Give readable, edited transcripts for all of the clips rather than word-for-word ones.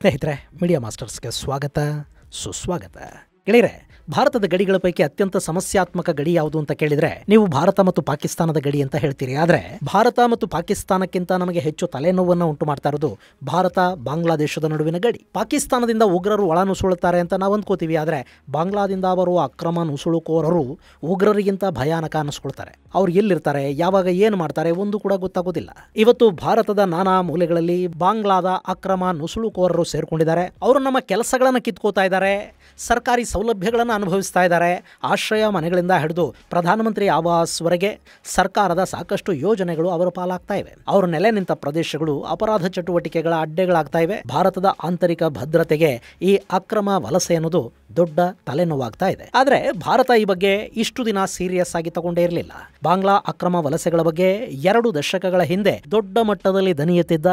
ಸ್ನೇಹಿತರೆ, ಮೀಡಿಯಾ ಮಾಸ್ಟರ್ಸ್ಗೆ ಸ್ವಾಗತ ಸುಸ್ವಾಗತ. ಗೆಳೆಯರೆ, ಭಾರತದ ಗಡಿಗಳ ಪೈಕಿ ಅತ್ಯಂತ ಸಮಸ್ಯಾತ್ಮಕ ಗಡಿ ಯಾವುದು ಅಂತ ಕೇಳಿದ್ರೆ ನೀವು ಭಾರತ ಮತ್ತು ಪಾಕಿಸ್ತಾನದ ಗಡಿ ಅಂತ ಹೇಳ್ತೀರಿ. ಆದರೆ ಭಾರತ ಮತ್ತು ಪಾಕಿಸ್ತಾನಕ್ಕಿಂತ ನಮಗೆ ಹೆಚ್ಚು ತಲೆನೋವನ್ನು ಉಂಟು ಮಾಡ್ತಾ ಇರೋದು ಭಾರತ ಬಾಂಗ್ಲಾದೇಶದ ನಡುವಿನ ಗಡಿ. ಪಾಕಿಸ್ತಾನದಿಂದ ಉಗ್ರರು ಒಳ ನುಸುಳುತ್ತಾರೆ ಅಂತ ನಾವು ಅಂದ್ಕೋತೀವಿ. ಆದರೆ ಬಾಂಗ್ಲಾದಿಂದ ಬರುವ ಅಕ್ರಮ ನುಸುಳುಕೋರರು ಉಗ್ರರಿಗಿಂತ ಭಯಾನಕ ಅನ್ನಿಸ್ಕೊಳ್ತಾರೆ. ಅವ್ರು ಎಲ್ಲಿರ್ತಾರೆ, ಯಾವಾಗ ಏನು ಮಾಡ್ತಾರೆ ಒಂದು ಕೂಡ ಗೊತ್ತಾಗೋದಿಲ್ಲ. ಇವತ್ತು ಭಾರತದ ನಾನಾ ಮೂಲೆಗಳಲ್ಲಿ ಬಾಂಗ್ಲಾದ ಅಕ್ರಮ ನುಸುಳುಕೋರರು ಸೇರ್ಕೊಂಡಿದ್ದಾರೆ. ಅವರು ನಮ್ಮ ಕೆಲಸಗಳನ್ನು ಕಿತ್ಕೋತಾ ಇದ್ದಾರೆ, ಸರ್ಕಾರಿ ಸೌಲಭ್ಯಗಳನ್ನು ಅನುಭವಿಸ್ತಾ ಇದ್ದಾರೆ. ಆಶ್ರಯ ಮನೆಗಳಿಂದ ಹಿಡಿದು ಪ್ರಧಾನಮಂತ್ರಿ ಆವಾಸ್ವರೆಗೆ ಸರ್ಕಾರದ ಸಾಕಷ್ಟು ಯೋಜನೆಗಳು ಅವರ ಪಾಲಾಗ್ತಾ ಇವೆ. ಅವರು ನೆಲೆ ನಿಂತ ಪ್ರದೇಶಗಳು ಅಪರಾಧ ಚಟುವಟಿಕೆಗಳ ಅಡ್ಡೆಗಳಾಗ್ತಾ ಇವೆ. ಭಾರತದ ಆಂತರಿಕ ಭದ್ರತೆಗೆ ಈ ಅಕ್ರಮ ವಲಸೆ ಅನ್ನೋದು ದೊಡ್ಡ ತಲೆನೋವಾಗ್ತಾ ಇದೆ. ಆದರೆ ಭಾರತ ಈ ಬಗ್ಗೆ ಇಷ್ಟು ದಿನ ಸೀರಿಯಸ್ ಆಗಿ ತಗೊಂಡೇ ಇರಲಿಲ್ಲ. ಬಾಂಗ್ಲಾ ಅಕ್ರಮ ವಲಸೆಗಳ ಬಗ್ಗೆ 2 ದಶಕಗಳ ಹಿಂದೆ ದೊಡ್ಡ ಮಟ್ಟದಲ್ಲಿ ದನಿ ಎತ್ತಿದ್ದ,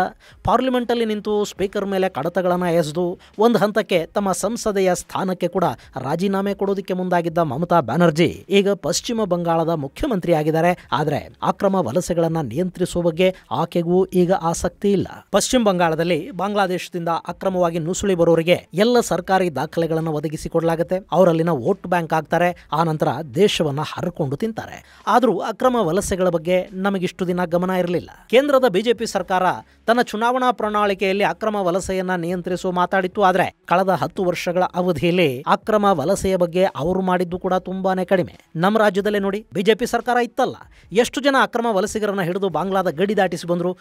ಪಾರ್ಲಿಮೆಂಟ್ ಅಲ್ಲಿ ನಿಂತು ಸ್ಪೀಕರ್ ಮೇಲೆ ಕಡತಗಳನ್ನು ಎಸೆದು ಒಂದು ಹಂತಕ್ಕೆ ತಮ್ಮ ಸಂಸದೆಯ ಸ್ಥಾನಕ್ಕೆ ಕೂಡ ರಾಜೀನಾಮೆ ಕೊಡೋದಕ್ಕೆ ಮುಂದಾಗಿದ್ದ ಮಮತಾ ಬ್ಯಾನರ್ಜಿ ಈಗ ಪಶ್ಚಿಮ ಬಂಗಾಳದ ಮುಖ್ಯಮಂತ್ರಿ ಆಗಿದ್ದಾರೆ. ಆದರೆ ಅಕ್ರಮ ವಲಸೆಗಳನ್ನ ನಿಯಂತ್ರಿಸುವ ಬಗ್ಗೆ ಆಕೆಗೂ ಈಗ ಆಸಕ್ತಿ ಇಲ್ಲ. ಪಶ್ಚಿಮ ಬಂಗಾಳದಲ್ಲಿ ಬಾಂಗ್ಲಾದೇಶದಿಂದ ಅಕ್ರಮವಾಗಿ ನುಸುಳಿ ಬರೋರಿಗೆ ಎಲ್ಲ ಸರ್ಕಾರಿ ದಾಖಲೆಗಳನ್ನು ಒದಗಿಸಿಕೊಡಲಾಗುತ್ತೆ. ಅವರಲ್ಲಿನ ವೋಟ್ ಬ್ಯಾಂಕ್ ಆಗ್ತಾರೆ. ಆ ನಂತರ ದೇಶವನ್ನ ಹರಕೊಂಡು ತಿಂತಾರೆ. ಆದರೂ ಅಕ್ರಮ ವಲಸೆಗಳ ಬಗ್ಗೆ ನಮಗಿಷ್ಟು ದಿನ ಗಮನ ಇರಲಿಲ್ಲ. ಕೇಂದ್ರದ ಬಿಜೆಪಿ ಸರ್ಕಾರ ತನ್ನ ಚುನಾವಣಾ ಪ್ರಣಾಳಿಕೆಯಲ್ಲಿ ಅಕ್ರಮ ವಲಸೆಯನ್ನ ನಿಯಂತ್ರಿಸುವ ಮಾತಾಡಿತ್ತು. ಆದರೆ ಕಳೆದ 10 ವರ್ಷಗಳ ಅವಧಿಯಲ್ಲಿ ಅಕ್ರಮ ವಲಸೆಯ ಬಗ್ಗೆ ಅವರು ಮಾಡಿದ್ದು ಕೂಡ ತುಂಬಾನೇ ಕಡಿಮೆ. ನಮ್ಮ ರಾಜ್ಯದಲ್ಲೇ ನೋಡಿ, ಬಿಜೆಪಿ ಸರ್ಕಾರ ಇತ್ತಲ್ಲ, ಎಷ್ಟು ಜನ ಅಕ್ರಮ ವಲಸಿಗರನ್ನ ಹಿಡಿದು ಬಾಂಗ್ಲಾದ ಗಡಿ ದಾಟಿಸಿ ಬಂದ್ರು,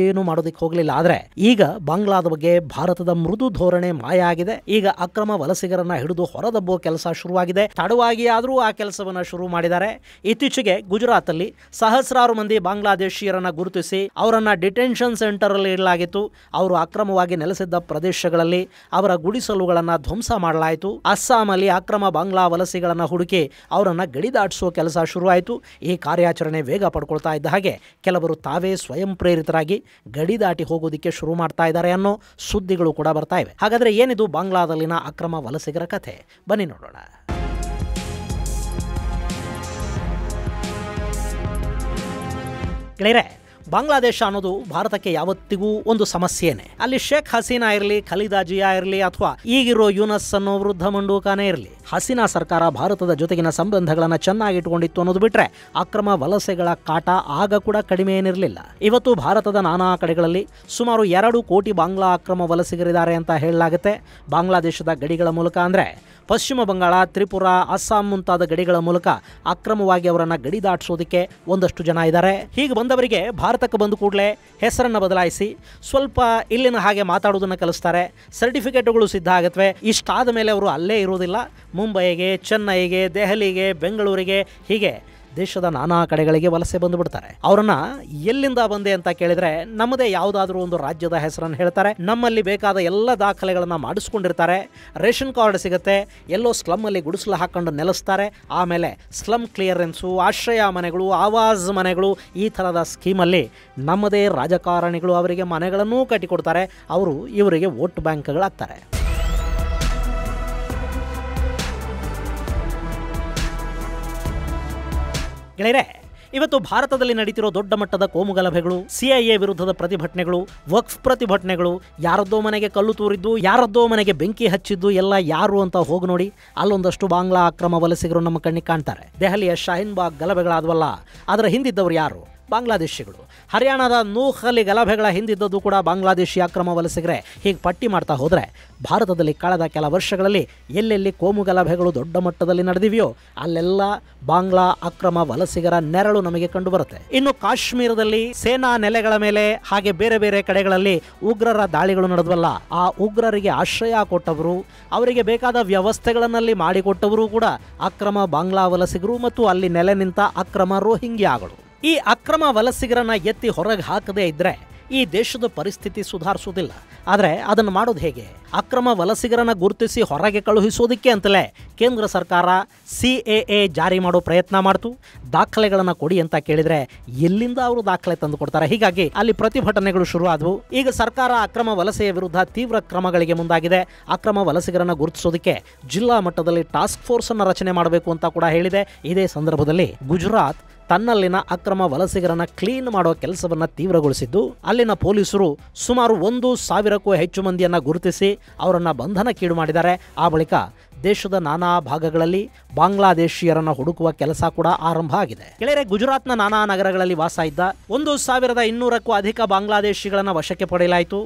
ಏನು ಮಾಡೋದಕ್ಕೆ ಹೋಗ್ಲಿಲ್ಲ. ಆದ್ರೆ ಈಗ ಬಾಂಗ್ಲಾದ ಬಗ್ಗೆ ಭಾರತದ ಮೃದು ಧೋರಣೆ ಮಾಯ ಆಗಿದೆ. ಈಗ ಅಕ್ರಮ ವಲಸಿಗರನ್ನ ಹಿಡಿದು ಹೊರದಬ್ಬುವ ಕೆಲಸ ಶುರುವಾಗಿದೆ. ತಡವಾಗಿ ಆದರೂ ಆ ಕೆಲಸವನ್ನ ಶುರು ಮಾಡಿದ್ದಾರೆ. ಇತ್ತೀಚೆಗೆ ಗುಜರಾತ್ ಅಲ್ಲಿ ಸಹಸ್ರಾರು ಮಂದಿ ಬಾಂಗ್ಲಾದೇಶಿಯರನ್ನ ಗುರುತಿಸಿ ಅವರನ್ನ ಡಿಟೆನ್ಷನ್ ಸೆಂಟರ್ ಅಲ್ಲಿ ಇಡಲಾಗಿತ್ತು. ಅವರು ಅಕ್ರಮವಾಗಿ ನೆಲೆಸಿದ್ದ ಪ್ರದೇಶಗಳಲ್ಲಿ ಅವರ ಗುಡಿಸಲುಗಳನ್ನ ಧ್ವಂಸ ಮಾಡಲಾಯಿತು. ಅಸ್ಸಾಮಲ್ಲಿ ಅಕ್ರಮ ಬಾಂಗ್ಲಾ ವಲಸಿಗಳನ್ನ ಹುಡುಕಿ ಅವರನ್ನ ಗಡಿ ದಾಟಿಸುವ ಕೆಲಸ ಶುರುವಾಯಿತು. ಈ ಕಾರ್ಯಾಚರಣೆ ವೇಗ ಪಡ್ಕೊಳ್ತಾ ಇದ್ದ ಹಾಗೆ ಕೆಲವರು ತಾವೇ ಸ್ವಯಂ ಪ್ರೇರಿತರಾಗಿ ಗಡಿ ದಾಟಿ ಹೋಗೋದಿಕ್ಕೆ ಶುರು ಮಾಡ್ತಾ ಇದ್ದಾರೆ ಅನ್ನೋ ಸುದ್ದಿಗಳು ಕೂಡ ಬರ್ತಾ ಇವೆ. ಹಾಗಾದ್ರೆ ಏನಿದು ಬಾಂಗ್ಲಾದಲ್ಲಿನ ಅಕ್ರಮ ವಲಸಿಗರ ಕಥೆ? ಬನ್ನಿ ನೋಡೋಣ. ಗೆಳೆಯರೆ, ಬಾಂಗ್ಲಾದೇಶ ಅನ್ನೋದು ಭಾರತಕ್ಕೆ ಯಾವತ್ತಿಗೂ ಒಂದು ಸಮಸ್ಯೆನೇ. ಅಲ್ಲಿ ಶೇಖ್ ಹಸೀನಾ ಇರಲಿ, ಖಲೀದಾ ಜಿಯಾ ಇರಲಿ, ಅಥವಾ ಈಗಿರೋ ಯೂನಸ್ ಅನ್ನೋ ವೃದ್ಧ ಮಂಡೂಕಾನೇ ಇರಲಿ, ಹಸೀನಾ ಸರ್ಕಾರ ಭಾರತದ ಜೊತೆಗಿನ ಸಂಬಂಧಗಳನ್ನು ಚೆನ್ನಾಗಿ ಇಟ್ಕೊಂಡಿತ್ತು ಅನ್ನೋದು ಬಿಟ್ರೆ ಅಕ್ರಮ ವಲಸೆಗಳ ಕಾಟ ಆಗ ಕೂಡ ಕಡಿಮೆ ಏನಿರಲಿಲ್ಲ. ಇವತ್ತು ಭಾರತದ ನಾನಾ ಕಡೆಗಳಲ್ಲಿ ಸುಮಾರು 2 ಕೋಟಿ ಬಾಂಗ್ಲಾ ಅಕ್ರಮ ವಲಸಿಗರಿದ್ದಾರೆ ಅಂತ ಹೇಳಲಾಗುತ್ತೆ. ಬಾಂಗ್ಲಾದೇಶದ ಗಡಿಗಳ ಮೂಲಕ ಅಂದರೆ ಪಶ್ಚಿಮ ಬಂಗಾಳ, ತ್ರಿಪುರಾ, ಅಸ್ಸಾಂ ಮುಂತಾದ ಗಡಿಗಳ ಮೂಲಕ ಅಕ್ರಮವಾಗಿ ಅವರನ್ನು ಗಡಿ ದಾಟಿಸೋದಕ್ಕೆ ಒಂದಷ್ಟು ಜನ ಇದ್ದಾರೆ. ಹೀಗೆ ಬಂದವರಿಗೆ ಭಾರತಕ್ಕೆ ಬಂದ ಕೂಡಲೇ ಹೆಸರನ್ನು ಬದಲಾಯಿಸಿ ಸ್ವಲ್ಪ ಇಲ್ಲಿನ ಹಾಗೆ ಮಾತಾಡೋದನ್ನು ಕಲಿಸ್ತಾರೆ. ಸರ್ಟಿಫಿಕೇಟ್ಗಳು ಸಿದ್ಧ ಆಗತ್ವೆ. ಇಷ್ಟಾದ ಮೇಲೆ ಅವರು ಅಲ್ಲೇ ಇರೋದಿಲ್ಲ. ಮುಂಬೈಗೆ, ಚೆನ್ನೈಗೆ, ದೆಹಲಿಗೆ, ಬೆಂಗಳೂರಿಗೆ, ಹೀಗೆ ದೇಶದ ನಾನಾ ಕಡೆಗಳಿಗೆ ವಲಸೆ ಬಂದುಬಿಡ್ತಾರೆ. ಅವರನ್ನ ಎಲ್ಲಿಂದ ಬಂದೆ ಅಂತ ಕೇಳಿದ್ರೆ ನಮ್ಮದೇ ಯಾವುದಾದ್ರೂ ಒಂದು ರಾಜ್ಯದ ಹೆಸರನ್ನು ಹೇಳ್ತಾರೆ. ನಮ್ಮಲ್ಲಿ ಬೇಕಾದ ಎಲ್ಲ ದಾಖಲೆಗಳನ್ನ ಮಾಡಿಸ್ಕೊಂಡಿರ್ತಾರೆ. ರೇಷನ್ ಕಾರ್ಡ್ ಸಿಗುತ್ತೆ. ಎಲ್ಲೋ ಸ್ಲಮ್ಮಲ್ಲಿ ಗುಡಿಸಲು ಹಾಕೊಂಡು ನೆಲೆಸ್ತಾರೆ. ಆಮೇಲೆ ಸ್ಲಮ್ ಕ್ಲಿಯರೆನ್ಸು, ಆಶ್ರಯ ಮನೆಗಳು, ಆವಾಸ್ ಮನೆಗಳು, ಈ ಥರದ ಸ್ಕೀಮಲ್ಲಿ ನಮ್ಮದೇ ರಾಜಕಾರಣಿಗಳು ಅವರಿಗೆ ಮನೆಗಳನ್ನೂ ಕಟ್ಟಿಕೊಡ್ತಾರೆ. ಅವರು ಇವರಿಗೆ ವೋಟ್ ಬ್ಯಾಂಕ್ಗಳಾಗ್ತಾರೆ. ಗೆಳೆಯರೆ, ಇವತ್ತು ಭಾರತದಲ್ಲಿ ನಡೀತಿರೋ ದೊಡ್ಡ ಮಟ್ಟದ ಕೋಮುಗಲಭೆಗಳು, ಸಿಐಎ ವಿರುದ್ಧದ ಪ್ರತಿಭಟನೆಗಳು, ವಕ್ಫ್ ಪ್ರತಿಭಟನೆಗಳು, ಯಾರದ್ದೋ ಮನೆಗೆ ಕಲ್ಲು ತೂರಿದ್ದು, ಯಾರದ್ದೋ ಮನೆಗೆ ಬೆಂಕಿ ಹಚ್ಚಿದ್ದು ಎಲ್ಲ ಯಾರು ಅಂತ ಹೋಗಿ ನೋಡಿ. ಅಲ್ಲೊಂದಷ್ಟು ಬಾಂಗ್ಲಾ ಅಕ್ರಮ ವಲಸಿಗರು ನಮ್ಮ ಕಣ್ಣಿಗೆ ಕಾಣ್ತಾರೆ. ದೆಹಲಿಯ ಶಾಹೀನ್ ಬಾಗ್ ಗಲಭೆಗಳಾದವಲ್ಲ, ಅದರ ಹಿಂದಿದ್ದವರು ಯಾರು? ಬಾಂಗ್ಲಾದೇಶಿಗಳು. ಹರಿಯಾಣದ ನೂಹಲಿ ಗಲಭೆಗಳ ಹಿಂದಿದ್ದದ್ದು ಕೂಡ ಬಾಂಗ್ಲಾದೇಶಿ ಅಕ್ರಮ ವಲಸಿಗರೇ. ಹೀಗೆ ಪಟ್ಟಿ ಮಾಡ್ತಾ ಹೋದರೆ ಭಾರತದಲ್ಲಿ ಕಳೆದ ಕೆಲ ವರ್ಷಗಳಲ್ಲಿ ಎಲ್ಲೆಲ್ಲಿ ಕೋಮು ಗಲಭೆಗಳು ದೊಡ್ಡ ಮಟ್ಟದಲ್ಲಿ ನಡೆದಿವೆಯೋ ಅಲ್ಲೆಲ್ಲ ಬಾಂಗ್ಲಾ ಅಕ್ರಮ ವಲಸಿಗರ ನೆರಳು ನಮಗೆ ಕಂಡು ಬರುತ್ತೆ. ಇನ್ನು ಕಾಶ್ಮೀರದಲ್ಲಿ ಸೇನಾ ನೆಲೆಗಳ ಮೇಲೆ ಹಾಗೆ ಬೇರೆ ಬೇರೆ ಕಡೆಗಳಲ್ಲಿ ಉಗ್ರರ ದಾಳಿಗಳು ನಡೆದವಲ್ಲ, ಆ ಉಗ್ರರಿಗೆ ಆಶ್ರಯ ಕೊಟ್ಟವರು, ಅವರಿಗೆ ಬೇಕಾದ ವ್ಯವಸ್ಥೆಗಳನ್ನಲ್ಲಿ ಮಾಡಿಕೊಟ್ಟವರು ಕೂಡ ಅಕ್ರಮ ಬಾಂಗ್ಲಾ ವಲಸಿಗರು ಮತ್ತು ಅಲ್ಲಿ ನೆಲೆ ನಿಂತ ಅಕ್ರಮ ರೋಹಿಂಗ್ಯಾಗಳು. ಈ ಅಕ್ರಮ ವಲಸಿಗರನ್ನ ಎತ್ತಿ ಹೊರಗೆ ಹಾಕದೇ ಇದ್ರೆ ಈ ದೇಶದ ಪರಿಸ್ಥಿತಿ ಸುಧಾರಿಸೋದಿಲ್ಲ. ಆದರೆ ಅದನ್ನು ಮಾಡೋದು ಹೇಗೆ? ಅಕ್ರಮ ವಲಸಿಗರನ್ನ ಗುರುತಿಸಿ ಹೊರಗೆ ಕಳುಹಿಸೋದಕ್ಕೆ ಅಂತಲೇ ಕೇಂದ್ರ ಸರ್ಕಾರ CAA ಜಾರಿ ಮಾಡೋ ಪ್ರಯತ್ನ ಮಾಡ್ತು. ದಾಖಲೆಗಳನ್ನು ಕೊಡಿ ಅಂತ ಕೇಳಿದರೆ ಎಲ್ಲಿಂದ ಅವರು ದಾಖಲೆ ತಂದು ಕೊಡ್ತಾರೆ? ಹೀಗಾಗಿ ಅಲ್ಲಿ ಪ್ರತಿಭಟನೆಗಳು ಶುರು ಆದವು. ಈಗ ಸರ್ಕಾರ ಅಕ್ರಮ ವಲಸೆಯ ವಿರುದ್ಧ ತೀವ್ರ ಕ್ರಮಗಳಿಗೆ ಮುಂದಾಗಿದೆ. ಅಕ್ರಮ ವಲಸಿಗರನ್ನ ಗುರುತಿಸೋದಕ್ಕೆ ಜಿಲ್ಲಾ ಮಟ್ಟದಲ್ಲಿ ಟಾಸ್ಕ್ ಫೋರ್ಸ್ ಅನ್ನು ರಚನೆ ಮಾಡಬೇಕು ಅಂತ ಕೂಡ ಹೇಳಿದೆ. ಇದೇ ಸಂದರ್ಭದಲ್ಲಿ ಗುಜರಾತ್ ತನ್ನಲ್ಲಿನ ಅಕ್ರಮ ವಲಸಿಗರನ್ನ ಕ್ಲೀನ್ ಮಾಡೋ ಕೆಲಸವನ್ನ ತೀವ್ರಗೊಳಿಸಿದ್ದು, ಅಲ್ಲಿನ ಪೊಲೀಸರು ಸುಮಾರು 1,000ಕ್ಕೂ ಹೆಚ್ಚು ಮಂದಿಯನ್ನ ಗುರುತಿಸಿ ಅವರನ್ನ ಬಂಧನಕ್ಕೀಡು ಮಾಡಿದ್ದಾರೆ. ಆ ಬಳಿಕ ದೇಶದ ನಾನಾ ಭಾಗಗಳಲ್ಲಿ ಬಾಂಗ್ಲಾದೇಶಿಯರನ್ನು ಹುಡುಕುವ ಕೆಲಸ ಕೂಡ ಆರಂಭ ಆಗಿದೆ. ಗೆಳೆಯರೆ, ಗುಜರಾತ್ನ ನಾನಾ ನಗರಗಳಲ್ಲಿ ವಾಸ ಇದ್ದ 1,200ಕ್ಕೂ ಅಧಿಕ ಬಾಂಗ್ಲಾದೇಶಿಗಳನ್ನು ವಶಕ್ಕೆ ಪಡೆಯಲಾಯಿತು.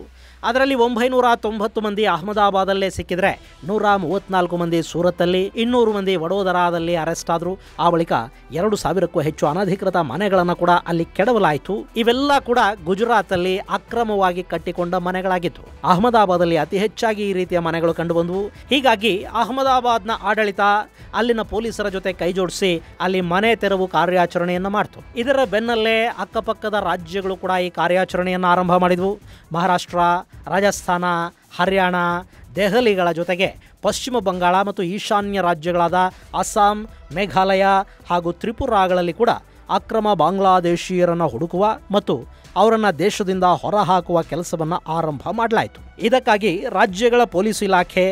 ಅದರಲ್ಲಿ 990 ಮಂದಿ ಅಹಮದಾಬಾದಲ್ಲೇ ಸಿಕ್ಕಿದ್ರೆ 134 ಮಂದಿ ಸೂರತ್ತಲ್ಲಿ, 200 ಮಂದಿ ವಡೋದರಾದಲ್ಲಿ ಅರೆಸ್ಟ್ ಆದರು. ಆ ಬಳಿಕ 2,000ಕ್ಕೂ ಹೆಚ್ಚು ಅನಧಿಕೃತ ಮನೆಗಳನ್ನು ಕೂಡ ಅಲ್ಲಿ ಕೆಡವಲಾಯಿತು. ಇವೆಲ್ಲ ಕೂಡ ಗುಜರಾತಲ್ಲಿ ಅಕ್ರಮವಾಗಿ ಕಟ್ಟಿಕೊಂಡ ಮನೆಗಳಾಗಿತ್ತು. ಅಹಮದಾಬಾದಲ್ಲಿ ಅತಿ ಹೆಚ್ಚಾಗಿ ಈ ರೀತಿಯ ಮನೆಗಳು ಕಂಡುಬಂದವು. ಹೀಗಾಗಿ ಅಹಮದಾಬಾದ್ನ ಆಡಳಿತ ಅಲ್ಲಿನ ಪೊಲೀಸರ ಜೊತೆ ಕೈಜೋಡಿಸಿ ಅಲ್ಲಿ ಮನೆ ತೆರವು ಕಾರ್ಯಾಚರಣೆಯನ್ನು ಮಾಡಿತು. ಇದರ ಬೆನ್ನಲ್ಲೇ ಅಕ್ಕಪಕ್ಕದ ರಾಜ್ಯಗಳು ಕೂಡ ಈ ಕಾರ್ಯಾಚರಣೆಯನ್ನು ಆರಂಭ ಮಾಡಿದವು. ಮಹಾರಾಷ್ಟ್ರ, ರಾಜಸ್ಥಾನ, ಹರಿಯಾಣ, ದೆಹಲಿಗಳ ಜೊತೆಗೆ ಪಶ್ಚಿಮ ಬಂಗಾಳ ಮತ್ತು ಈಶಾನ್ಯ ರಾಜ್ಯಗಳಾದ ಅಸ್ಸಾಂ, ಮೇಘಾಲಯ ಹಾಗೂ ತ್ರಿಪುರಾಗಳಲ್ಲಿ ಕೂಡ ಅಕ್ರಮ ಬಾಂಗ್ಲಾದೇಶಿಯರನ್ನು ಹುಡುಕುವ ಮತ್ತು ಅವರನ್ನು ದೇಶದಿಂದ ಹೊರಹಾಕುವ ಕೆಲಸವನ್ನು ಆರಂಭ ಮಾಡಲಾಯಿತು. ಇದಕ್ಕಾಗಿ ರಾಜ್ಯಗಳ ಪೊಲೀಸ್ ಇಲಾಖೆ,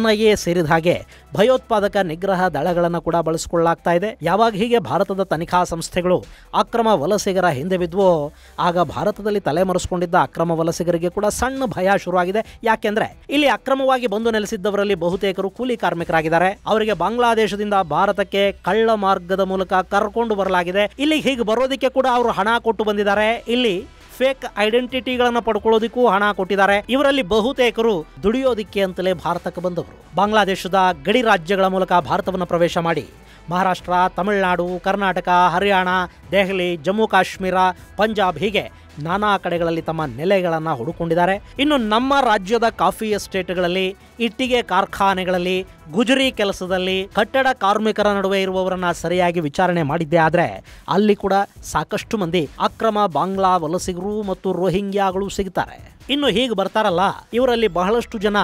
NIA ಸೇರಿದ ಹಾಗೆ ಭಯೋತ್ಪಾದಕ ನಿಗ್ರಹ ದಳಗಳನ್ನು ಕೂಡ ಬಳಸಿಕೊಳ್ಳಲಾಗ್ತಾ ಇದೆ. ಯಾವಾಗ ಹೀಗೆ ಭಾರತದ ತನಿಖಾ ಸಂಸ್ಥೆಗಳು ಅಕ್ರಮ ವಲಸಿಗರ ಹಿಂದೆ ಬಿದ್ವೋ ಆಗ ಭಾರತದಲ್ಲಿ ತಲೆಮರೆಸಿಕೊಂಡಿದ್ದ ಅಕ್ರಮ ವಲಸಿಗರಿಗೆ ಕೂಡ ಸಣ್ಣ ಭಯ ಶುರುವಾಗಿದೆ. ಯಾಕೆಂದ್ರೆ ಇಲ್ಲಿ ಅಕ್ರಮವಾಗಿ ಬಂದು ನೆಲೆಸಿದ್ದವರಲ್ಲಿ ಬಹುತೇಕರು ಕೂಲಿ ಕಾರ್ಮಿಕರಾಗಿದ್ದಾರೆ. ಅವರಿಗೆ ಬಾಂಗ್ಲಾದೇಶದಿಂದ ಭಾರತಕ್ಕೆ ಕಳ್ಳ ಮಾರ್ಗದ ಮೂಲಕ ಕರ್ಕೊಂಡು ಬರಲಾಗಿದೆ. ಇಲ್ಲಿ ಹೀಗೆ ಬರೋದಕ್ಕೆ ಕೂಡ ಅವರು ಹಣ ಕೊಟ್ಟು ಬಂದಿದ್ದಾರೆ. ಇಲ್ಲಿ ಫೇಕ್ ಐಡೆಂಟಿಟಿಗಳನ್ನು ಪಡ್ಕೊಳ್ಳೋದಕ್ಕೂ ಹಣ ಕೊಟ್ಟಿದ್ದಾರೆ. ಇವರಲ್ಲಿ ಬಹುತೇಕರು ದುಡಿಯೋದಿಕ್ಕೆ ಅಂತಲೇ ಭಾರತಕ್ಕೆ ಬಂದವರು. ಬಾಂಗ್ಲಾದೇಶದ ಗಡಿ ರಾಜ್ಯಗಳ ಮೂಲಕ ಭಾರತವನ್ನು ಪ್ರವೇಶ ಮಾಡಿ ಮಹಾರಾಷ್ಟ್ರ, ತಮಿಳುನಾಡು, ಕರ್ನಾಟಕ, ಹರಿಯಾಣ, ದೆಹಲಿ, ಜಮ್ಮು ಕಾಶ್ಮೀರ, ಪಂಜಾಬ್ ಹೀಗೆ ನಾನಾ ಕಡೆಗಳಲ್ಲಿ ತಮ್ಮ ನೆಲೆಗಳನ್ನು ಹುಡುಕೊಂಡಿದ್ದಾರೆ. ಇನ್ನು ನಮ್ಮ ರಾಜ್ಯದ ಕಾಫಿ ಎಸ್ಟೇಟ್ಗಳಲ್ಲಿ, ಇಟ್ಟಿಗೆ ಕಾರ್ಖಾನೆಗಳಲ್ಲಿ, ಗುಜರಿ ಕೆಲಸದಲ್ಲಿ, ಕಟ್ಟಡ ಕಾರ್ಮಿಕರ ನಡುವೆ ಇರುವವರನ್ನ ಸರಿಯಾಗಿ ವಿಚಾರಣೆ ಮಾಡಿದ್ದೇ ಆದರೆ ಅಲ್ಲಿ ಕೂಡ ಸಾಕಷ್ಟು ಮಂದಿ ಅಕ್ರಮ ಬಾಂಗ್ಲಾ ವಲಸಿಗರು ಮತ್ತು ರೋಹಿಂಗ್ಯಾಗಳು ಸಿಗ್ತಾರೆ. ಇನ್ನು ಹೀಗೆ ಬರ್ತಾರಲ್ಲ, ಇವರಲ್ಲಿ ಬಹಳಷ್ಟು ಜನ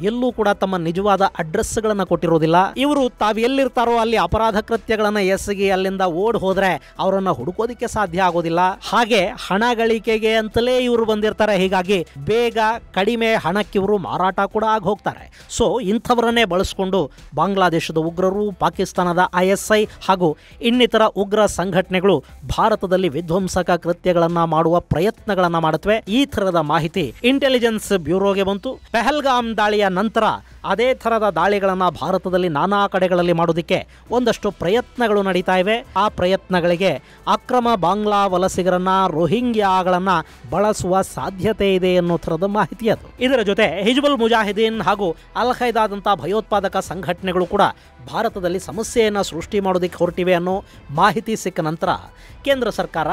ಎಲ್ಲೂ ಕೂಡ ತಮ್ಮ ನಿಜವಾದ ಅಡ್ರೆಸ್ಗಳನ್ನು ಕೊಟ್ಟಿರೋದಿಲ್ಲ. ಇವರು ತಾವು ಎಲ್ಲಿರ್ತಾರೋ ಅಲ್ಲಿ ಅಪರಾಧ ಕೃತ್ಯಗಳನ್ನು ಎಸಗಿ ಅಲ್ಲಿಂದ ಓಡ್ ಹೋದ್ರೆ ಅವರನ್ನ ಹುಡುಕೋದಿಕ್ಕೆ ಸಾಧ್ಯ ಆಗೋದಿಲ್ಲ. ಹಾಗೆ ಹಣ ಗಳಿಕೆಗೆ ಅಂತಲೇ ಇವರು ಬಂದಿರ್ತಾರೆ. ಹೀಗಾಗಿ ಬೇಗ ಕಡಿಮೆ ಹಣಕ್ಕೆ ಇವರು ಮಾರಾಟ ಕೂಡ ಆಗಿ ಹೋಗ್ತಾರೆ. ಸೊ ಇಂಥವರನ್ನೇ ಬಳಸ್ಕೊಂಡು ಬಾಂಗ್ಲಾದೇಶದ ಉಗ್ರರು, ಪಾಕಿಸ್ತಾನದ ISI ಹಾಗೂ ಇನ್ನಿತರ ಉಗ್ರ ಸಂಘಟನೆಗಳು ಭಾರತದಲ್ಲಿ ವಿಧ್ವಂಸಕ ಕೃತ್ಯಗಳನ್ನ ಮಾಡುವ ಪ್ರಯತ್ನಗಳನ್ನ ಮಾಡುತ್ತವೆ. ಈ ಥರದ ಮಾಹಿತಿ ಇಂಟೆಲಿಜೆನ್ಸ್ ಬ್ಯೂರೋಗೆ ಬಂತು. ಪೆಹಲ್ಗಾಮ್ ದಾಳಿಯ ನಂತರ ಅದೇ ಥರದ ದಾಳಿಗಳನ್ನು ಭಾರತದಲ್ಲಿ ನಾನಾ ಕಡೆಗಳಲ್ಲಿ ಮಾಡೋದಕ್ಕೆ ಒಂದಷ್ಟು ಪ್ರಯತ್ನಗಳು ನಡೀತಾ ಇವೆ. ಆ ಪ್ರಯತ್ನಗಳಿಗೆ ಅಕ್ರಮ ಬಾಂಗ್ಲಾ ವಲಸಿಗರನ್ನ, ರೋಹಿಂಗ್ಯಾಗಳನ್ನ ಬಳಸುವ ಸಾಧ್ಯತೆ ಇದೆ ಅನ್ನೋ ಥರದ ಮಾಹಿತಿ ಅದು. ಇದರ ಜೊತೆ ಹಿಜ್ಬುಲ್ ಮುಜಾಹಿದೀನ್ ಹಾಗೂ ಅಲ್ ಖೈದಾದಂಥ ಭಯೋತ್ಪಾದಕ ಸಂಘಟನೆಗಳು ಕೂಡ ಭಾರತದಲ್ಲಿ ಸಮಸ್ಯೆಯನ್ನು ಸೃಷ್ಟಿ ಮಾಡೋದಕ್ಕೆ ಹೊರಟಿವೆ ಅನ್ನೋ ಮಾಹಿತಿ ಸಿಕ್ಕ ನಂತರ ಕೇಂದ್ರ ಸರ್ಕಾರ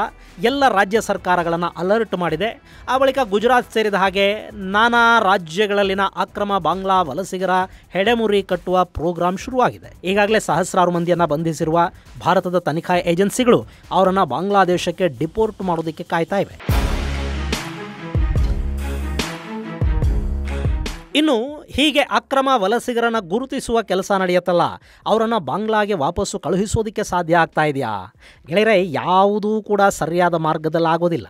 ಎಲ್ಲ ರಾಜ್ಯ ಸರ್ಕಾರಗಳನ್ನು ಅಲರ್ಟ್ ಮಾಡಿದೆ. ಆ ಬಳಿಕ ಗುಜರಾತ್ ಸೇರಿದ ಹಾಗೆ ನಾನಾ ರಾಜ್ಯಗಳಲ್ಲಿನ ಅಕ್ರಮ ಬಾಂಗ್ಲಾ ವಲಸಿಗರ ಹೆಡೆಮುರಿ ಕಟ್ಟುವ ಪ್ರೋಗ್ರಾಂ ಶುರುವಾಗಿದೆ. ಈಗಾಗಲೇ ಸಹಸ್ರಾರು ಮಂದಿಯನ್ನು ಬಂಧಿಸಿರುವ ಭಾರತದ ತನಿಖಾ ಏಜೆನ್ಸಿಗಳು ಅವರನ್ನು ಬಾಂಗ್ಲಾದೇಶಕ್ಕೆ ಡಿಪೋರ್ಟ್ ಮಾಡೋದಕ್ಕೆ ಕಾಯ್ತಾ ಇವೆ. ಇನ್ನು ಹೀಗೆ ಅಕ್ರಮ ವಲಸಿಗರನ್ನ ಗುರುತಿಸುವ ಕೆಲಸ ನಡೆಯುತ್ತಲ್ಲ, ಅವರನ್ನು ಬಾಂಗ್ಲಾಗೆ ವಾಪಸ್ಸು ಕಳುಹಿಸೋದಕ್ಕೆ ಸಾಧ್ಯ ಆಗ್ತಾ ಇದೆಯಾ? ಗೆಳೆಯರೆ, ಯಾವುದೂ ಕೂಡ ಸರಿಯಾದ ಮಾರ್ಗದಲ್ಲಿ ಆಗೋದಿಲ್ಲ.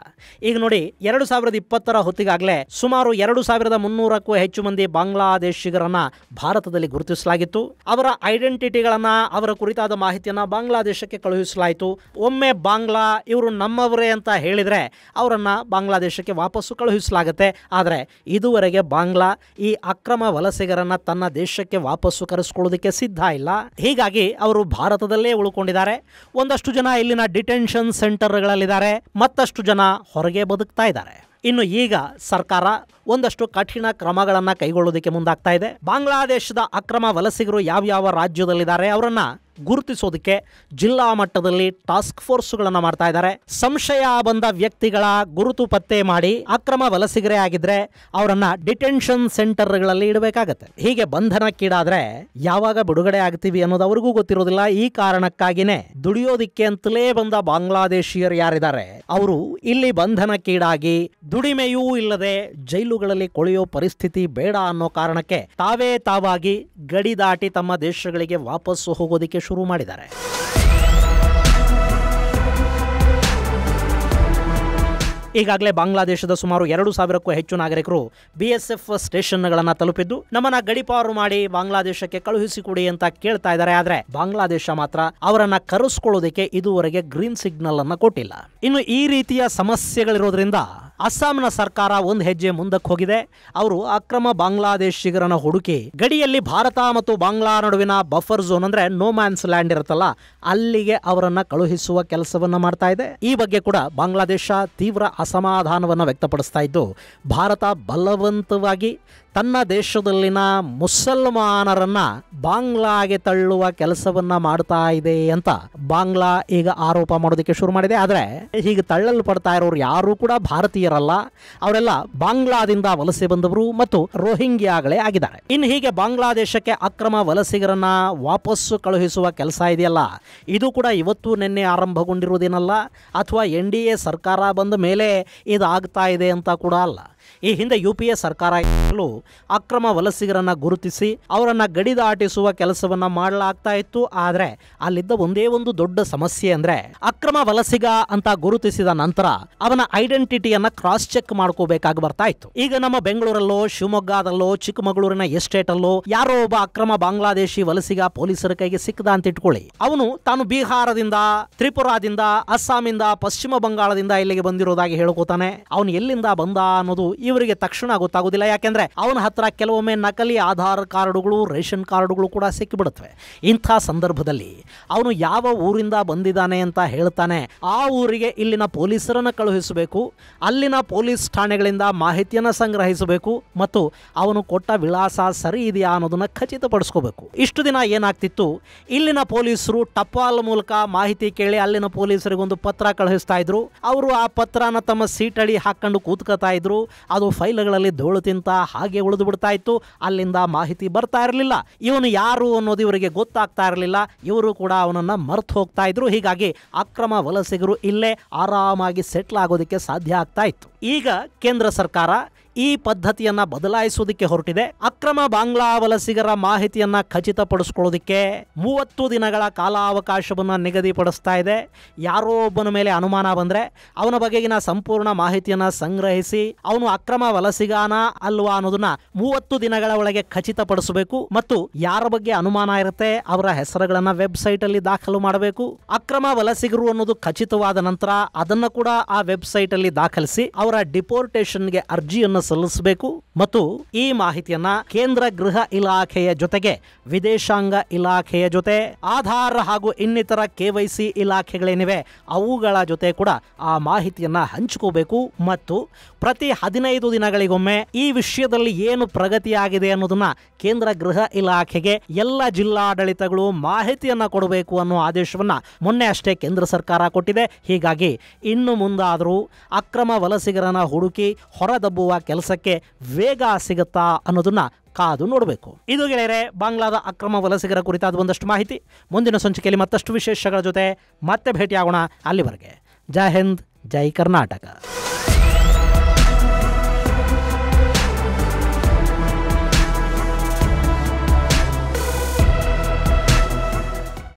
ಈಗ ನೋಡಿ, 2020 ಹೊತ್ತಿಗಾಗಲೇ ಸುಮಾರು 2,300ಕ್ಕೂ ಹೆಚ್ಚು ಮಂದಿ ಬಾಂಗ್ಲಾದೇಶಿಗರನ್ನ ಭಾರತದಲ್ಲಿ ಗುರುತಿಸಲಾಗಿತ್ತು. ಅವರ ಐಡೆಂಟಿಟಿಗಳನ್ನು, ಅವರ ಕುರಿತಾದ ಮಾಹಿತಿಯನ್ನು ಬಾಂಗ್ಲಾದೇಶಕ್ಕೆ ಕಳುಹಿಸಲಾಯಿತು. ಒಮ್ಮೆ ಬಾಂಗ್ಲಾ ಇವರು ನಮ್ಮವರೇ ಅಂತ ಹೇಳಿದರೆ ಅವರನ್ನು ಬಾಂಗ್ಲಾದೇಶಕ್ಕೆ ವಾಪಸ್ಸು ಕಳುಹಿಸಲಾಗುತ್ತೆ. ಆದರೆ ಇದುವರೆಗೆ ಬಾಂಗ್ಲಾ ಈ ಅಕ್ರಮ ವಲಸಿಗರನ್ನ ತನ್ನ ದೇಶಕ್ಕೆ ವಾಪಸ್ಸು ಕರೆಸಿಕೊಳ್ಳೋದಕ್ಕೆ ಸಿದ್ಧ ಇಲ್ಲ. ಹೀಗಾಗಿ ಅವರು ಭಾರತದಲ್ಲೇ ಉಳ್ಕೊಂಡಿದ್ದಾರೆ. ಒಂದಷ್ಟು ಜನ ಇಲ್ಲಿನ ಡಿಟೆನ್ಷನ್ ಸೆಂಟರ್ಗಳಲ್ಲಿದ್ದಾರೆ, ಮತ್ತಷ್ಟು ಜನ ಹೊರಗೆ ಬದುಕ್ತಾ ಇದ್ದಾರೆ. ಇನ್ನು ಈಗ ಸರ್ಕಾರ ಒಂದಷ್ಟು ಕಠಿಣ ಕ್ರಮಗಳನ್ನು ಕೈಗೊಳ್ಳೋದಕ್ಕೆ ಮುಂದಾಗ್ತಾ ಇದೆ. ಬಾಂಗ್ಲಾದೇಶದ ಅಕ್ರಮ ವಲಸಿಗರು ಯಾವ್ಯಾವ ರಾಜ್ಯದಲ್ಲಿದ್ದಾರೆ ಅವರನ್ನ ಗುರುತಿಸೋದಕ್ಕೆ ಜಿಲ್ಲಾ ಮಟ್ಟದಲ್ಲಿ ಟಾಸ್ಕ್ ಫೋರ್ಸ್ಗಳನ್ನು ಮಾಡ್ತಾ ಇದ್ದಾರೆ. ಸಂಶಯ ಬಂದ ವ್ಯಕ್ತಿಗಳ ಗುರುತು ಪತ್ತೆ ಮಾಡಿ ಅಕ್ರಮ ವಲಸಿಗರೇ ಆಗಿದ್ರೆ ಅವರನ್ನ ಡಿಟೆನ್ಷನ್ ಸೆಂಟರ್ಗಳಲ್ಲಿ ಇಡಬೇಕಾಗತ್ತೆ. ಹೀಗೆ ಬಂಧನಕ್ಕೀಡಾದ್ರೆ ಯಾವಾಗ ಬಿಡುಗಡೆ ಆಗ್ತೀವಿ ಅನ್ನೋದು ಅವ್ರಿಗೂ ಗೊತ್ತಿರೋದಿಲ್ಲ. ಈ ಕಾರಣಕ್ಕಾಗಿನೇ ದುಡಿಯೋದಿಕ್ಕೆ ಅಂತಲೇ ಬಂದ ಬಾಂಗ್ಲಾದೇಶಿಯರು ಯಾರಿದ್ದಾರೆ ಅವರು ಇಲ್ಲಿ ಬಂಧನಕ್ಕೀಡಾಗಿ ದುಡಿಮೆಯೂ ಇಲ್ಲದೆ ಜೈಲುಗಳಲ್ಲಿ ಕೊಳೆಯೋ ಪರಿಸ್ಥಿತಿ ಬೇಡ ಅನ್ನೋ ಕಾರಣಕ್ಕೆ ತಾವಾಗಿ ಗಡಿ ದಾಟಿ ತಮ್ಮ ದೇಶಗಳಿಗೆ ವಾಪಸ್ಸು ಹೋಗೋದಿಕ್ಕೆ ಶುರು ಮಾಡಿದ್ದಾರೆ. ಈಗಾಗಲೇ ಬಾಂಗ್ಲಾದೇಶದ ಸುಮಾರು 2,000ಕ್ಕೂ ಹೆಚ್ಚು ನಾಗರಿಕರು BSF ಸ್ಟೇಷನ್ಗಳನ್ನು ತಲುಪಿದ್ದು ನಮ್ಮನ್ನ ಗಡಿಪಾರು ಮಾಡಿ ಬಾಂಗ್ಲಾದೇಶಕ್ಕೆ ಕಳುಹಿಸಿಕೊಡಿ ಅಂತ ಕೇಳ್ತಾ ಇದ್ದಾರೆ. ಆದ್ರೆ ಬಾಂಗ್ಲಾದೇಶ ಮಾತ್ರ ಅವರನ್ನ ಕರೆಸ್ಕೊಳ್ಳೋದಕ್ಕೆ ಇದುವರೆಗೆ ಗ್ರೀನ್ ಸಿಗ್ನಲ್ ಅನ್ನ ಕೊಟ್ಟಿಲ್ಲ. ಇನ್ನು ಈ ರೀತಿಯ ಸಮಸ್ಯೆಗಳಿರೋದ್ರಿಂದ ಅಸ್ಸಾಂನ ಸರ್ಕಾರ ಒಂದು ಹೆಜ್ಜೆ ಮುಂದಕ್ಕೆ ಹೋಗಿದೆ. ಅವರು ಅಕ್ರಮ ಬಾಂಗ್ಲಾದೇಶಿಗರನ್ನ ಹುಡುಕಿ ಗಡಿಯಲ್ಲಿ ಭಾರತ ಮತ್ತು ಬಾಂಗ್ಲಾ ನಡುವಿನ ಬಫರ್ ಝೋನ್ ಅಂದ್ರೆ ನೋ ಮ್ಯಾನ್ಸ್ ಲ್ಯಾಂಡ್ ಇರುತ್ತಲ್ಲ, ಅಲ್ಲಿಗೆ ಅವರನ್ನ ಕಳುಹಿಸುವ ಕೆಲಸವನ್ನ ಮಾಡ್ತಾ ಇದೆ. ಈ ಬಗ್ಗೆ ಕೂಡ ಬಾಂಗ್ಲಾದೇಶ ತೀವ್ರ ಅಸಮಾಧಾನವನ್ನು ವ್ಯಕ್ತಪಡಿಸ್ತಾ ಇದ್ದು, ಭಾರತ ಬಲವಂತವಾಗಿ ತನ್ನ ದೇಶದಲ್ಲಿನ ಮುಸಲ್ಮಾನರನ್ನ ಬಾಂಗ್ಲಾಗೆ ತಳ್ಳುವ ಕೆಲಸವನ್ನ ಮಾಡ್ತಾ ಇದೆ ಅಂತ ಬಾಂಗ್ಲಾ ಈಗ ಆರೋಪ ಮಾಡೋದಕ್ಕೆ ಶುರು ಮಾಡಿದೆ. ಆದ್ರೆ ಹೀಗೆ ತಳ್ಳಲ್ಪಡ್ತಾ ಇರೋರು ಯಾರು ಕೂಡ ಭಾರತೀಯರಲ್ಲ, ಅವರೆಲ್ಲ ಬಾಂಗ್ಲಾದಿಂದ ವಲಸೆ ಬಂದವರು ಮತ್ತು ರೋಹಿಂಗ್ಯಾಗಳೇ ಆಗಿದ್ದಾರೆ. ಇನ್ನು ಹೀಗೆ ಬಾಂಗ್ಲಾದೇಶಕ್ಕೆ ಅಕ್ರಮ ವಲಸಿಗರನ್ನ ವಾಪಸ್ಸು ಕಳುಹಿಸುವ ಕೆಲಸ ಇದೆಯಲ್ಲ, ಇದು ಕೂಡ ಇವತ್ತು ನಿನ್ನೆ ಆರಂಭಗೊಂಡಿರುವುದೇನಲ್ಲ, ಅಥವಾ NDA ಸರ್ಕಾರ ಬಂದ ಮೇಲೆ ಇದಾಗ್ತಾ ಇದೆ ಅಂತ ಕೂಡ ಅಲ್ಲ. ಈ ಹಿಂದೆ UPA ಸರ್ಕಾರ ಅಕ್ರಮ ವಲಸಿಗರನ್ನ ಗುರುತಿಸಿ ಅವರನ್ನ ಗಡಿ ದಾಟಿಸುವ ಕೆಲಸವನ್ನ ಮಾಡಲಾಗ್ತಾ ಇತ್ತು. ಆದ್ರೆ ಅಲ್ಲಿದ್ದ ಒಂದೇ ಒಂದು ದೊಡ್ಡ ಸಮಸ್ಯೆ ಅಂದ್ರೆ, ಅಕ್ರಮ ವಲಸಿಗ ಅಂತ ಗುರುತಿಸಿದ ನಂತರ ಅವನ ಐಡೆಂಟಿಟಿಯನ್ನ ಕ್ರಾಸ್ ಚೆಕ್ ಮಾಡ್ಕೋಬೇಕಾಗಿ ಬರ್ತಾ ಇತ್ತು. ಈಗ ನಮ್ಮ ಬೆಂಗಳೂರಲ್ಲೋ, ಶಿವಮೊಗ್ಗದಲ್ಲೋ, ಚಿಕ್ಕಮಗಳೂರಿನ ಎಸ್ಟೇಟ್ ಅಲ್ಲೋ ಯಾರೋ ಒಬ್ಬ ಅಕ್ರಮ ಬಾಂಗ್ಲಾದೇಶಿ ವಲಸಿಗ ಪೊಲೀಸರ ಕೈಗೆ ಸಿಕ್ಕದ ಅಂತ ಇಟ್ಕೊಳ್ಳಿ. ಅವನು ತಾನು ಬಿಹಾರದಿಂದ, ತ್ರಿಪುರಾದಿಂದ, ಅಸ್ಸಾಮಿಂದ, ಪಶ್ಚಿಮ ಬಂಗಾಳದಿಂದ ಇಲ್ಲಿಗೆ ಬಂದಿರೋದಾಗಿ ಹೇಳ್ಕೋತಾನೆ. ಅವನು ಎಲ್ಲಿಂದ ಬಂದ ಅನ್ನೋದು ಇವರಿಗೆ ತಕ್ಷಣ ಗೊತ್ತಾಗೋದಿಲ್ಲ. ಯಾಕೆಂದ್ರೆ ಅವನ ಹತ್ರ ಕೆಲವೊಮ್ಮೆ ನಕಲಿ ಆಧಾರ್ ಕಾರ್ಡುಗಳು, ರೇಷನ್ ಕಾರ್ಡುಗಳು ಕೂಡ ಸಿಕ್ಕಿಬಿಡುತ್ತವೆ. ಇಂಥ ಸಂದರ್ಭದಲ್ಲಿ ಅವನು ಯಾವ ಊರಿಂದ ಬಂದಿದ್ದಾನೆ ಅಂತ ಹೇಳ್ತಾನೆ, ಆ ಊರಿಗೆ ಇಲ್ಲಿನ ಪೊಲೀಸರನ್ನ ಕಳುಹಿಸಬೇಕು, ಅಲ್ಲಿನ ಪೊಲೀಸ್ ಠಾಣೆಗಳಿಂದ ಮಾಹಿತಿಯನ್ನು ಸಂಗ್ರಹಿಸಬೇಕು ಮತ್ತು ಅವನು ಕೊಟ್ಟ ವಿಳಾಸ ಸರಿ ಇದೆಯಾ ಅನ್ನೋದನ್ನ ಖಚಿತಪಡಿಸ್ಕೋಬೇಕು. ಇಷ್ಟು ದಿನ ಏನಾಗ್ತಿತ್ತು, ಇಲ್ಲಿನ ಪೊಲೀಸರು ಟಪಾಲ್ ಮೂಲಕ ಮಾಹಿತಿ ಕೇಳಿ ಅಲ್ಲಿನ ಪೊಲೀಸರಿಗೊಂದು ಪತ್ರ ಕಳುಹಿಸ್ತಾ ಇದ್ರು. ಅವರು ಆ ಪತ್ರನ ತಮ್ಮ ಸೀಟಡಿ ಹಾಕೊಂಡು ಕೂತ್ಕೋತಾ ಇದ್ರು. ಅದು ಫೈಲ್ಗಳಲ್ಲಿ ಧೂಳು ತಿಂತ ಹಾಗೆ ಉಳಿದು ಬಿಡ್ತಾ ಇತ್ತು. ಅಲ್ಲಿಂದ ಮಾಹಿತಿ ಬರ್ತಾ ಇರಲಿಲ್ಲ. ಇವನು ಯಾರು ಅನ್ನೋದು ಇವರಿಗೆ ಗೊತ್ತಾಗ್ತಾ ಇರಲಿಲ್ಲ. ಇವರು ಕೂಡ ಅವನನ್ನ ಮರ್ತು ಹೋಗ್ತಾ ಇದ್ರು. ಹೀಗಾಗಿ ಅಕ್ರಮ ವಲಸಿಗರು ಇಲ್ಲೇ ಆರಾಮಾಗಿ ಸೆಟ್ಲ್ ಆಗೋದಕ್ಕೆ ಸಾಧ್ಯ ಆಗ್ತಾ ಇತ್ತು. ಈಗ ಕೇಂದ್ರ ಸರ್ಕಾರ ಈ ಪದ್ಧತಿಯನ್ನ ಬದಲಾಯಿಸುವುದಕ್ಕೆ ಹೊರಟಿದೆ. ಅಕ್ರಮ ಬಾಂಗ್ಲಾ ವಲಸಿಗರ ಮಾಹಿತಿಯನ್ನ ಖಚಿತಪಡಿಸಿಕೊಳ್ಳೋದಕ್ಕೆ 30 ದಿನಗಳ ಕಾಲಾವಕಾಶವನ್ನು ನಿಗದಿಪಡಿಸ್ತಾ ಇದೆ. ಯಾರೋ ಒಬ್ಬನ ಮೇಲೆ ಅನುಮಾನ ಬಂದ್ರೆ ಅವನ ಬಗೆಗಿನ ಸಂಪೂರ್ಣ ಮಾಹಿತಿಯನ್ನ ಸಂಗ್ರಹಿಸಿ ಅವನು ಅಕ್ರಮ ವಲಸಿಗಾನ ಅಲ್ವಾ ಅನ್ನೋದನ್ನ 30 ದಿನಗಳ ಒಳಗೆ ಖಚಿತಪಡಿಸಬೇಕು ಮತ್ತು ಯಾರ ಬಗ್ಗೆ ಅನುಮಾನ ಇರುತ್ತೆ ಅವರ ಹೆಸರುಗಳನ್ನ ವೆಬ್ಸೈಟ್ ಅಲ್ಲಿ ದಾಖಲು ಮಾಡಬೇಕು. ಅಕ್ರಮ ವಲಸಿಗರು ಅನ್ನೋದು ಖಚಿತವಾದ ನಂತರ ಅದನ್ನ ಕೂಡ ಆ ವೆಬ್ಸೈಟ್ ಅಲ್ಲಿ ದಾಖಲಿಸಿ ಅವರ ಡಿಪೋರ್ಟೇಷನ್ಗೆ ಅರ್ಜಿಯನ್ನು ಸಲ್ಲಿಸಬೇಕು ಮತ್ತು ಈ ಮಾಹಿತಿಯನ್ನ ಕೇಂದ್ರ ಗೃಹ ಇಲಾಖೆಯ ಜೊತೆಗೆ ವಿದೇಶಾಂಗ ಇಲಾಖೆಯ ಜೊತೆ ಆಧಾರ್ ಹಾಗೂ ಇನ್ನಿತರ KYC ಇಲಾಖೆಗಳೇನಿವೆ ಅವುಗಳ ಜೊತೆ ಕೂಡ ಆ ಮಾಹಿತಿಯನ್ನ ಹಂಚಿಕೋಬೇಕು ಮತ್ತು ಪ್ರತಿ 15 ದಿನಗಳಿಗೊಮ್ಮೆ ಈ ವಿಷಯದಲ್ಲಿ ಏನು ಪ್ರಗತಿಯಾಗಿದೆ ಅನ್ನೋದನ್ನ ಕೇಂದ್ರ ಗೃಹ ಇಲಾಖೆಗೆ ಎಲ್ಲ ಜಿಲ್ಲಾಡಳಿತಗಳು ಮಾಹಿತಿಯನ್ನ ಕೊಡಬೇಕು ಅನ್ನೋ ಆದೇಶವನ್ನ ಮೊನ್ನೆ ಅಷ್ಟೇ ಕೇಂದ್ರ ಸರ್ಕಾರ ಕೊಟ್ಟಿದೆ. ಹೀಗಾಗಿ ಇನ್ನು ಮುಂದಾದರೂ ಅಕ್ರಮ ವಲಸಿಗರನ್ನ ಹುಡುಕಿ ಹೊರದಬ್ಬುವ ಕೆಲಸಕ್ಕೆ ವೇಗ ಸಿಗುತ್ತಾ ಅನ್ನೋದನ್ನ ಕಾದು ನೋಡಬೇಕು. ಇದು ಗೆಳೆಯರೆ ಬಾಂಗ್ಲಾದ ಅಕ್ರಮ ವಲಸಿಗರ ಕುರಿತಾದ ಒಂದಷ್ಟು ಮಾಹಿತಿ. ಮುಂದಿನ ಸಂಚಿಕೆಯಲ್ಲಿ ಮತ್ತಷ್ಟು ವಿಶೇಷಗಳ ಜೊತೆ ಮತ್ತೆ ಭೇಟಿಯಾಗೋಣ. ಅಲ್ಲಿವರೆಗೆ ಜೈ ಹಿಂದ್, ಜೈ ಕರ್ನಾಟಕ.